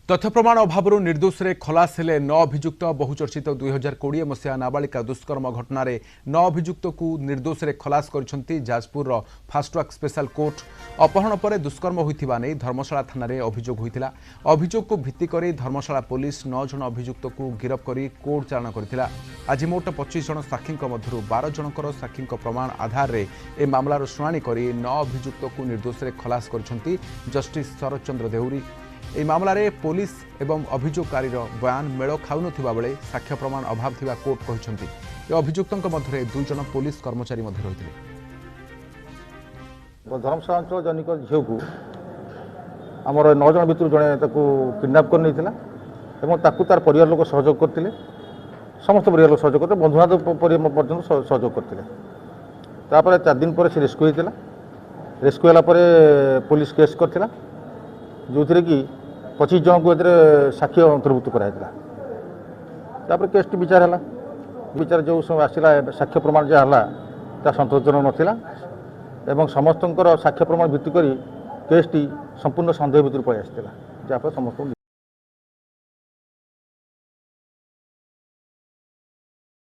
तथ्य प्रमाण अभाव निर्दोष रे खलास हेले 9 अभियुक्त बहुचर्चित 2020 मसीहा नाबालिका दुष्कर्म घटना 9 अभियुक्त को निर्दोष रे खलास कर Jajpur fast track special court. अपहरण पर दुष्कर्म होइथिबा नै धर्मशाला थाना रे अभियोग होइतिला। अभियोग को भित्ति करी धर्मशाला पुलिस 9 जन अभियुक्त को गिरफ करी कोर्ट चालाण करथिला। आज मोट 25 जन साक्षी मध्यरु 12 जनकर साक्षी प्रमाण आधार रे ए मामलार शुणाणी करी 9 अभियुक्त को निर्दोष रे खलास करछंती जस्टिस शरद चंद्र देउरी। এই মামলার পুলিশ এবং অভিযোগকারীর বয়ান মেল খাউনথিবা বেলে সাক্ষ্য প্রমাণ অভাব থিবা কোর্ট কহিসନ୍ତି। এই অভিযুক্তଙ୍କ মধ্যে 2 জন পুলিশ কর্মচারী মধ্যে রহিଥିଲେ। ধর্মশালা অঞ্চল জনিক ঝিউকু আমার 9 জন ভিতর জনে তাকে কিডন্যাপ করে নিয়েছিল এবং তাকে তার পরিবার লোক সহযোগ করতে সমস্ত পরিবার লোক সহযোগ করতে বন্ধুবান্ধব পর্যন্ত সহযোগ করতে তারপরে 4 দিন পরে সে রেস্ক্যু হয়েছিল। রেস্ক্যু হলা পরে পুলিশ কেস করছিল जो कि 25 जन को साक्षी अंतर्भुक्त कराइला। केस टी विचार है विचार जो सब आसला साक्ष्य प्रमाण जहाँ है सतोषजनक नाला एवं समस्त साक्ष्य प्रमाण भित्ति केस टी संपूर्ण सन्देह भितर पलि आसाला जहाँफल समस्त